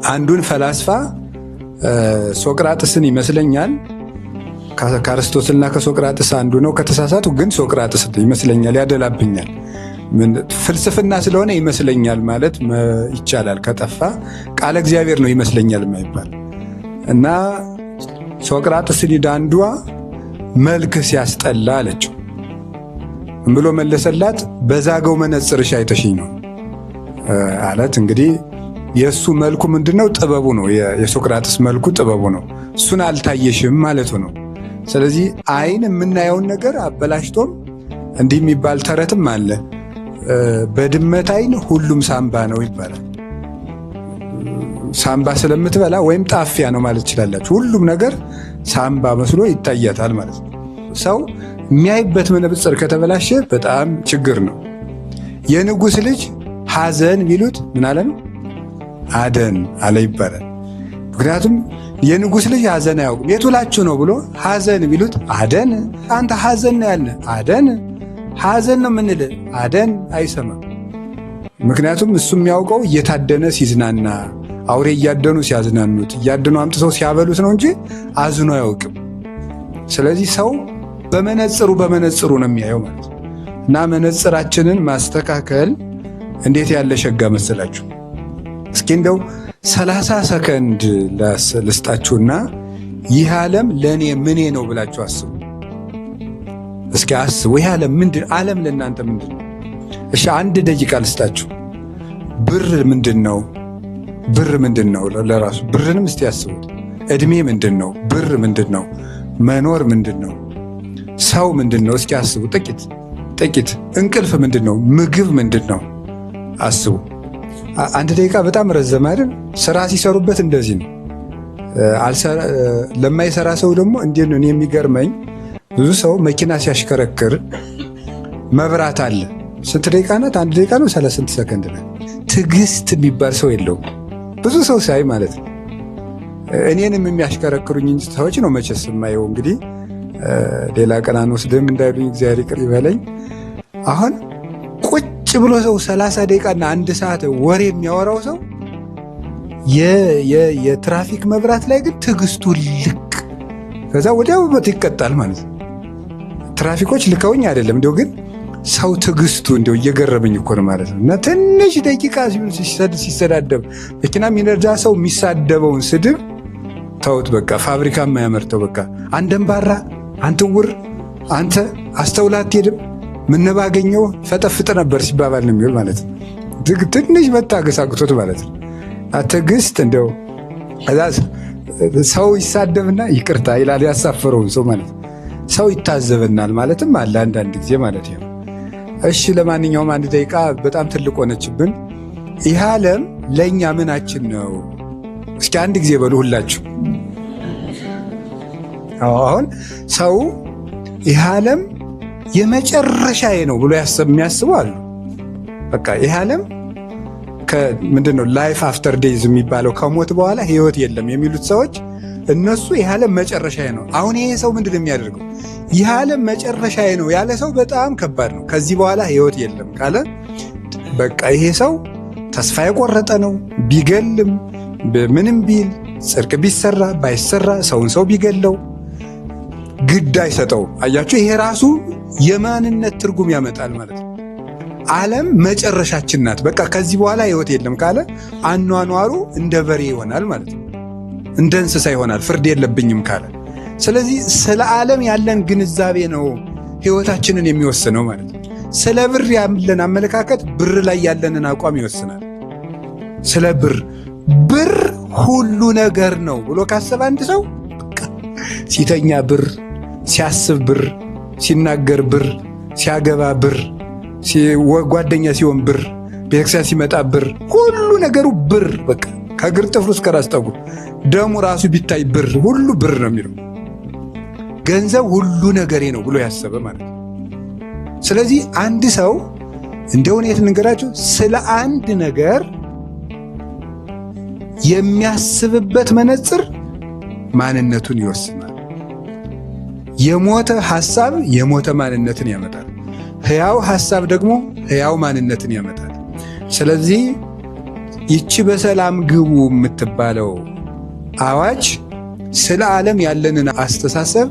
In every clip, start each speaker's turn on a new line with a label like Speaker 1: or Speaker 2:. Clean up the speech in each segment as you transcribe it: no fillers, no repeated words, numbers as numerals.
Speaker 1: አንዱን ፈላስፋ ሶቅራጥስን ይመስለኛል ከአርስቶትልና ከሶቅራጥስ አንዱ ነው። ከተሳሳቱ ግን ሶቅራጥስ ይመስለኛል፣ ያደላብኛል። ፍልስፍና ስለሆነ ይመስለኛል ማለት ይቻላል። ከጠፋ ቃለ እግዚአብሔር ነው ይመስለኛል የማይባል እና ሶቅራጥስን ሂዳ አንዷ መልክ ሲያስጠላ አለችው። ምን ብሎ መለሰላት? በዛገው መነጽርሽ አይተሽኝ ነው አለት። እንግዲህ የእሱ መልኩ ምንድነው? ጥበቡ ነው። የሶቅራጥስ መልኩ ጥበቡ ነው። እሱን አልታየሽም ማለቱ ነው። ስለዚህ አይን የምናየውን ነገር አበላሽቶም እንዲህ የሚባል ተረትም አለ። በድመት አይን ሁሉም ሳምባ ነው ይባላል። ሳምባ ስለምትበላ ወይም ጣፊያ ነው ማለት ትችላላችሁ። ሁሉም ነገር ሳምባ መስሎ ይታያታል ማለት ነው። ሰው የሚያይበት መነጽር ከተበላሸ በጣም ችግር ነው። የንጉሥ ልጅ ሐዘን ቢሉት ምን አለ ነው? አደን አለ ይባላል። ምክንያቱም የንጉሥ ልጅ ሐዘን አያውቅም። የቱላችሁ ነው ብሎ ሐዘን ቢሉት አደን፣ አንተ ሐዘን ነው ያለ አደን፣ ሐዘን ነው ምንል አደን አይሰማም። ምክንያቱም እሱ የሚያውቀው እየታደነ ሲዝናና፣ አውሬ እያደኑ ሲያዝናኑት፣ እያደኑ አምጥተው ሲያበሉት ነው እንጂ አዝኖ አያውቅም። ስለዚህ ሰው በመነጽሩ ነው የሚያየው ማለት ነው። እና መነጽራችንን ማስተካከል እንዴት ያለ ሸጋ መሰላችሁ? እስኪ እንደው 30 ሰከንድ ልስጣችሁና ይህ ዓለም ለእኔ ምኔ ነው ብላችሁ አስቡ። እስኪ አስቡ። ይህ ዓለም ምንድን? ዓለም ለእናንተ ምንድን ነው? እሺ 1 ደቂቃ ልስጣችሁ። ብር ምንድን ነው? ብር ምንድን ነው? ለራሱ ብርንም እስቲ ያስቡት። ዕድሜ ምንድን ነው? ብር ምንድን ነው? መኖር ምንድን ነው? ሰው ምንድን ነው? እስኪ አስቡ ጥቂት። እንቅልፍ ምንድን ነው? ምግብ ምንድን ነው? አስቡ። 1 ደቂቃ በጣም ረዘመ አይደል? ስራ ሲሰሩበት እንደዚህ ነው። ለማይሰራ ሰው ደግሞ እንዴት ነው? የሚገርመኝ ብዙ ሰው መኪና ሲያሽከረክር መብራት አለ። ስንት ደቂቃ ናት? 1 ደቂቃ ነው 30 ሰከንድ ናት። ትዕግስት የሚባል ሰው የለውም ብዙ ሰው ሳይ ማለት ነው። እኔንም የሚያሽከረክሩኝ ሰዎች ነው መቼስ የማየው። እንግዲህ ሌላ ቀን አንወስድም እንዳይሉኝ እግዚአብሔር ይቅር ይበለኝ። አሁን ቁጭ ብሎ ሰው 30 ደቂቃና 1 ሰዓት ወሬ የሚያወራው ሰው የትራፊክ መብራት ላይ ግን ትዕግስቱ ልቅ፣ ከዛ ወዲያው ይቀጣል ማለት ነው። ትራፊኮች ልከውኝ አይደለም እንደው ግን ሰው ትዕግስቱ እንደው እየገረመኝ እኮ ነው ማለት ነው። እና ትንሽ ደቂቃ ሲሰዳደብ መኪና የሚነዳ ሰው የሚሳደበውን ስድብ ተውት። በቃ ፋብሪካ የማያመርተው በቃ አንደንባራ፣ አንትውር፣ አንተ አስተውላ አትሄድም፣ ምን ባገኘው ፈጠፍጥ ነበር ሲባባል ነው የሚውል ማለት ነው። ትንሽ መታገስ አቅቶት ማለት ነው። ትዕግስት እንደው ሰው ይሳደብና ይቅርታ ይላል ያሳፈረውን ሰው ማለት ነው። ሰው ይታዘበናል ማለትም አለ አንዳንድ ጊዜ ማለት ነው። እሺ ለማንኛውም 1 ደቂቃ በጣም ትልቅ ሆነችብን። ይህ ዓለም ለእኛ ምናችን ነው? እስኪ አንድ ጊዜ በሉ ሁላችሁ። አሁን ሰው ይህ ዓለም የመጨረሻዬ ነው ብሎ የሚያስቡ አሉ። በቃ ይህ ዓለም ምንድን ነው ላይፍ አፍተር ዴይዝ የሚባለው ከሞት በኋላ ህይወት የለም የሚሉት ሰዎች እነሱ ይህ ዓለም መጨረሻዬ ነው። አሁን ይሄ ሰው ምንድን ነው የሚያደርገው? ይህ ዓለም መጨረሻዬ ነው ያለ ሰው በጣም ከባድ ነው። ከዚህ በኋላ ህይወት የለም ካለ በቃ ይሄ ሰው ተስፋ የቆረጠ ነው። ቢገልም ምንም ቢል ጽድቅ ቢሰራ ባይሰራ ሰውን ሰው ቢገለው ግድ አይሰጠው። አያችሁ፣ ይሄ ራሱ የማንነት ትርጉም ያመጣል ማለት ነው። ዓለም መጨረሻችን ናት። በቃ ከዚህ በኋላ ህይወት የለም ካለ አኗኗሩ እንደ በሬ ይሆናል ማለት ነው። እንደ እንስሳ ይሆናል ፍርድ የለብኝም ካለ። ስለዚህ ስለ ዓለም ያለን ግንዛቤ ነው ህይወታችንን የሚወስነው ማለት ነው። ስለ ብር ያለን አመለካከት ብር ላይ ያለንን አቋም ይወስናል። ስለ ብር ሁሉ ነገር ነው ብሎ ካሰበ አንድ ሰው ሲተኛ ብር፣ ሲያስብ ብር፣ ሲናገር ብር፣ ሲያገባ ብር፣ ጓደኛ ሲሆን ብር፣ ቤተክርስቲያን ሲመጣ ብር፣ ሁሉ ነገሩ ብር። በቃ ከእግር ጥፍሩ እስከ ራስ ጠጉር ደሙ ራሱ ቢታይ ብር፣ ሁሉ ብር ነው የሚለው። ገንዘብ ሁሉ ነገሬ ነው ብሎ ያሰበ ማለት ነው። ስለዚህ አንድ ሰው እንደ ሁኔታ ንገራችሁ ስለ አንድ ነገር የሚያስብበት መነጽር ማንነቱን ይወስናል። የሞተ ሐሳብ የሞተ ማንነትን ያመጣል። ሕያው ሐሳብ ደግሞ ሕያው ማንነትን ያመጣል። ስለዚህ ይቺ በሰላም ግቡ የምትባለው አዋጅ ስለ ዓለም ያለንን አስተሳሰብ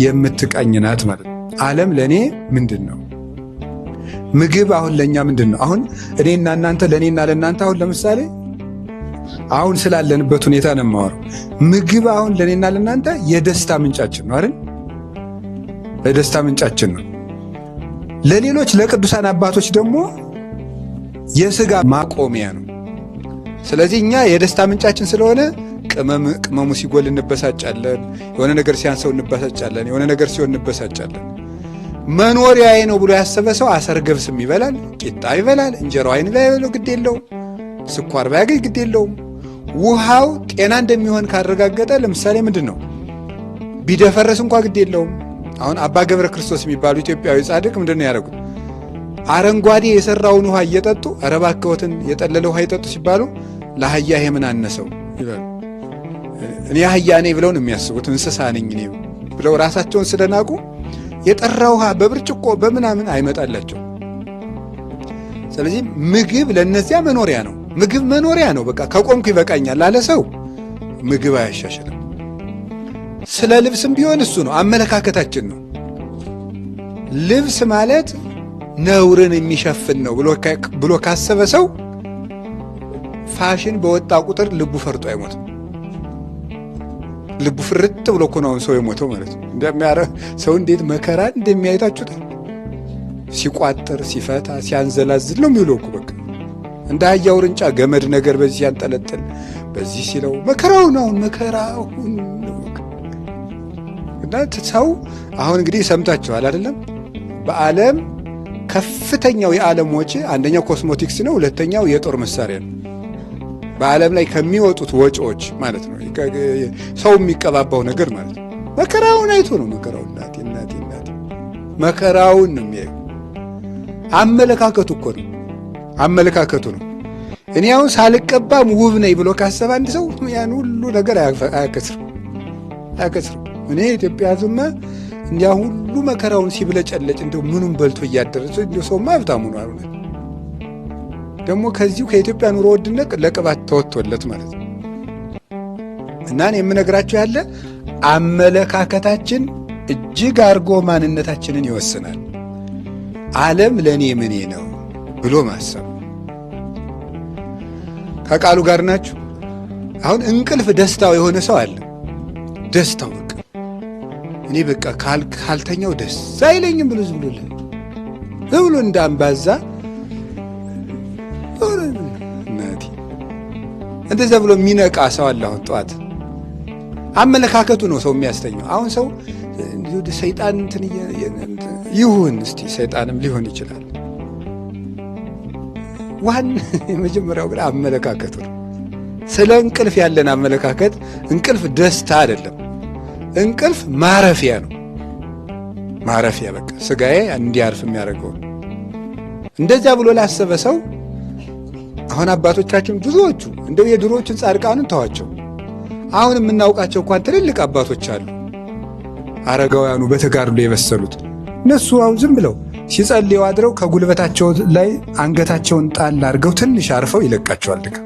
Speaker 1: የምትቃኝ ናት ማለት ነው። ዓለም ለእኔ ምንድን ነው? ምግብ አሁን ለእኛ ምንድን ነው? አሁን እኔና እናንተ ለእኔና ለእናንተ አሁን ለምሳሌ አሁን ስላለንበት ሁኔታ ነው የማወራው። ምግብ አሁን ለእኔና ለእናንተ የደስታ ምንጫችን ነው አይደል? የደስታ ምንጫችን ነው። ለሌሎች ለቅዱሳን አባቶች ደግሞ የሥጋ ማቆሚያ ነው። ስለዚህ እኛ የደስታ ምንጫችን ስለሆነ ቅመሙ ሲጎል እንበሳጫለን፣ የሆነ ነገር ሲያንሰው እንበሳጫለን፣ የሆነ ነገር ሲሆን እንበሳጫለን። መኖሪያዬ ነው ብሎ ያሰበ ሰው አሰር ገብስም ይበላል፣ ቂጣ ይበላል፣ እንጀራው አይን ባይበለው ግድ የለውም፣ ስኳር ባያገኝ ግድ የለውም። ውሃው ጤና እንደሚሆን ካረጋገጠ ለምሳሌ ምንድን ነው ቢደፈረስ እንኳ ግድ የለውም። አሁን አባ ገብረ ክርስቶስ የሚባሉ ኢትዮጵያዊ ጻድቅ ምንድን ነው ያደረጉት? አረንጓዴ የሰራውን ውሃ እየጠጡ ኧረ እባክዎትን የጠለለ ውሃ ይጠጡ ሲባሉ ለአህያ ይሄ ምን አነሰው ይላሉ። እኔ አህያ ነኝ ብለው ነው የሚያስቡት፣ እንስሳ ነኝ እኔ ብለው ራሳቸውን ስለናቁ የጠራ ውሃ በብርጭቆ በምናምን አይመጣላቸው። ስለዚህ ምግብ ለእነዚያ መኖሪያ ነው። ምግብ መኖሪያ ነው። በቃ ከቆምኩ ይበቃኛል ላለ ሰው ምግብ አያሻሽልም። ስለ ልብስም ቢሆን እሱ ነው፣ አመለካከታችን ነው። ልብስ ማለት ነውርን የሚሸፍን ነው ብሎ ካሰበ ሰው ፋሽን በወጣ ቁጥር ልቡ ፈርጦ አይሞትም። ልቡ ፍርጥ ብሎ እኮ ነው ሰው የሞተው ማለት ነው። ሰው እንዴት መከራ እንደሚያይታችሁታል። ሲቋጥር፣ ሲፈታ፣ ሲያንዘላዝል ነው የሚውለው እኮ በቃ እንደ አህያ ውርንጫ ገመድ ነገር በዚህ ያንጠለጥል በዚህ ሲለው መከራውን አሁን መከራውን እና ሰው አሁን እንግዲህ ሰምታችኋል አይደለም? በዓለም ከፍተኛው የዓለም ወጪ አንደኛው ኮስሞቲክስ ነው፣ ሁለተኛው የጦር መሳሪያ ነው። በዓለም ላይ ከሚወጡት ወጪዎች ማለት ነው ሰው የሚቀባባው ነገር ማለት ነው። መከራውን አይቶ ነው መከራውን እናቴ መከራውን ነው የሚያዩ። አመለካከቱ እኮ ነው አመለካከቱ ነው። እኔ አሁን ሳልቀባም ውብ ነኝ ብሎ ካሰበ አንድ ሰው ያን ሁሉ ነገር አያከስርም። እኔ ኢትዮጵያ ዝማ እንዲያ ሁሉ መከራውን ሲብለጨለጭ እንደው ምኑን በልቶ እያደረሰ እንደው ሰውማ ሀብታሙ ነው አሉ። ደግሞ ከዚሁ ከኢትዮጵያ ኑሮ ውድነት ለቅባት ተወጥቶለት ማለት ነው። እና እኔ የምነግራችሁ ያለ አመለካከታችን እጅግ አድርጎ ማንነታችንን ይወስናል። ዓለም ለእኔ ምኔ ነው ብሎ ማሰብ። ከቃሉ ጋር ናችሁ። አሁን እንቅልፍ ደስታው የሆነ ሰው አለ። ደስታው በቃ እኔ በቃ ካልተኛው ደስ አይለኝም ብሎ ዝም ብሎ እንዳምባዛ እናቴ እንደዛ ብሎ የሚነቃ ሰው አለ። አሁን ጠዋት አመለካከቱ ነው ሰው የሚያስተኛው። አሁን ሰው ሰይጣን እንትን ይሁን እስቲ ሰይጣንም ሊሆን ይችላል። ዋና የመጀመሪያው ግን አመለካከቱ ነው። ስለ እንቅልፍ ያለን አመለካከት እንቅልፍ ደስታ አይደለም። እንቅልፍ ማረፊያ ነው። ማረፊያ በቃ ስጋዬ እንዲያርፍ የሚያደርገው እንደዚያ ብሎ ላሰበ ሰው አሁን አባቶቻችን ብዙዎቹ እንደው የድሮዎቹን ጻድቃንን ተዋቸው። አሁን የምናውቃቸው እንኳን ትልልቅ አባቶች አሉ፣ አረጋውያኑ በተጋድሎ የበሰሉት። እነሱ አሁን ዝም ብለው ሲጸልዩ አድረው ከጉልበታቸው ላይ አንገታቸውን ጣል አድርገው ትንሽ አርፈው ይለቃቸዋል። ድካ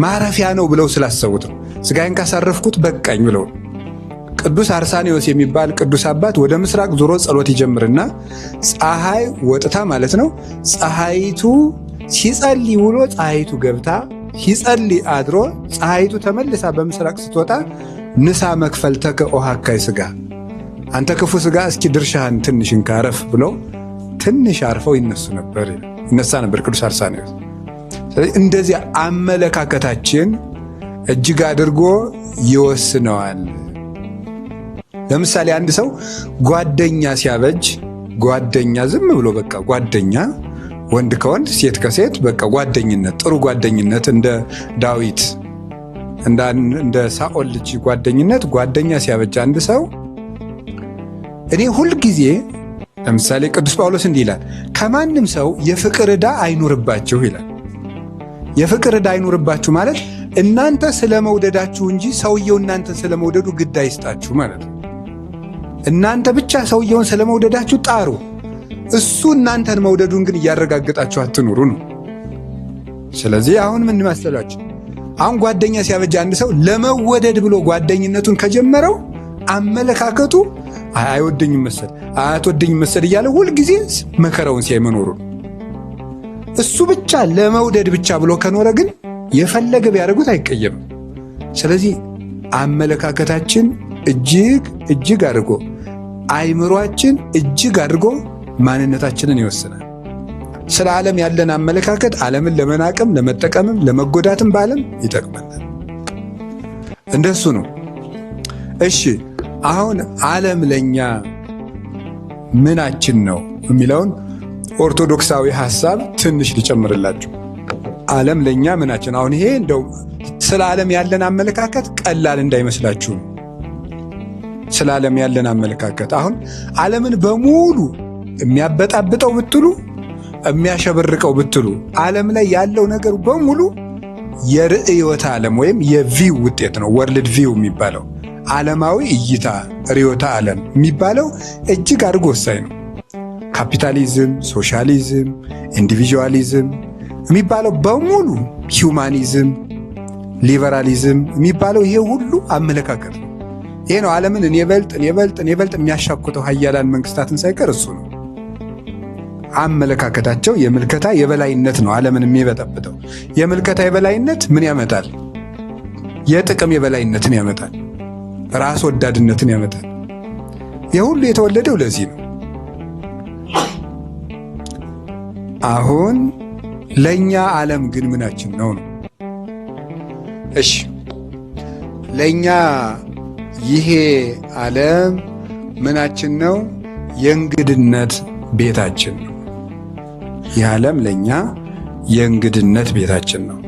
Speaker 1: ማረፊያ ነው ብለው ስላሰቡት ነው። ስጋዬን ካሳረፍኩት በቃኝ ብለው። ቅዱስ አርሳኔዎስ የሚባል ቅዱስ አባት ወደ ምስራቅ ዞሮ ጸሎት ይጀምርና ፀሐይ ወጥታ ማለት ነው ፀሐይቱ ሲጸልይ ውሎ ፀሐይቱ ገብታ ሲጸልይ አድሮ ፀሐይቱ ተመልሳ በምስራቅ ስትወጣ ንሳ መክፈልተከ ኦሃካይ ስጋ፣ አንተ ክፉ ስጋ እስኪ ድርሻህን ትንሽ እንካረፍ ብለው ትንሽ አርፈው ይነሳ ነበር ቅዱስ አርሳኔዎስ። ስለዚህ እንደዚህ አመለካከታችን እጅግ አድርጎ ይወስነዋል። ለምሳሌ አንድ ሰው ጓደኛ ሲያበጅ፣ ጓደኛ ዝም ብሎ በቃ ጓደኛ ወንድ ከወንድ ሴት ከሴት በቃ ጓደኝነት፣ ጥሩ ጓደኝነት እንደ ዳዊት እንደ ሳኦል ልጅ ጓደኛ ሲያበጅ አንድ ሰው እኔ ሁልጊዜ ለምሳሌ ቅዱስ ጳውሎስ እንዲህ ይላል፣ ከማንም ሰው የፍቅር ዕዳ አይኑርባችሁ ይላል። የፍቅር ዕዳ አይኑርባችሁ ማለት እናንተ ስለመውደዳችሁ እንጂ ሰውየው እናንተን ስለመውደዱ ግድ አይስጣችሁ ማለት ነው። እናንተ ብቻ ሰውየውን ስለመውደዳችሁ ጣሩ፣ እሱ እናንተን መውደዱን ግን እያረጋገጣችሁ አትኑሩ ነው። ስለዚህ አሁን ምን መሰላችሁ? አሁን ጓደኛ ሲያበጅ አንድ ሰው ለመወደድ ብሎ ጓደኝነቱን ከጀመረው አመለካከቱ አይወደኝም መሰል አትወደኝም መሰል እያለ ሁልጊዜ መከራውን ሲያይ መኖሩ። እሱ ብቻ ለመውደድ ብቻ ብሎ ከኖረ ግን የፈለገ ቢያደርጉት አይቀየምም። ስለዚህ አመለካከታችን እጅግ አድርጎ አይምሯችን እጅግ አድርጎ ማንነታችንን ይወስናል። ስለ ዓለም ያለን አመለካከት ዓለምን ለመናቅም ለመጠቀምም ለመጎዳትም በዓለም ይጠቅመናል። እንደሱ ነው። እሺ አሁን ዓለም ለኛ ምናችን ነው የሚለውን ኦርቶዶክሳዊ ሐሳብ ትንሽ ልጨምርላችሁ። ዓለም ለኛ ምናችን። አሁን ይሄ እንደው ስለ ዓለም ያለን አመለካከት ቀላል እንዳይመስላችሁ ነው። ስለ ዓለም ያለን አመለካከት አሁን ዓለምን በሙሉ የሚያበጣብጠው ብትሉ የሚያሸበርቀው ብትሉ ዓለም ላይ ያለው ነገር በሙሉ የርዕዮተ ዓለም ወይም የቪው ውጤት ነው። ወርልድ ቪው የሚባለው ዓለማዊ እይታ ርዕዮተ ዓለም የሚባለው እጅግ አድርጎ ወሳኝ ነው። ካፒታሊዝም፣ ሶሻሊዝም፣ ኢንዲቪጁዋሊዝም የሚባለው በሙሉ ሂውማኒዝም፣ ሊበራሊዝም የሚባለው ይሄ ሁሉ አመለካከት ነው። ይሄ ነው ዓለምን እኔ በልጥ የሚያሻኩተው ሀያላን መንግስታትን ሳይቀር እሱ ነው። አመለካከታቸው የምልከታ የበላይነት ነው ዓለምን የሚበጠብጠው። የምልከታ የበላይነት ምን ያመጣል? የጥቅም የበላይነትን ያመጣል። ራስ ወዳድነትን ያመጣል። የሁሉ የተወለደው ለዚህ ነው። አሁን ለኛ ዓለም ግን ምናችን ነው ነው? እሺ ለኛ ይሄ ዓለም ምናችን ነው? የእንግድነት ቤታችን ነው። ይህ ዓለም ለኛ የእንግድነት ቤታችን ነው።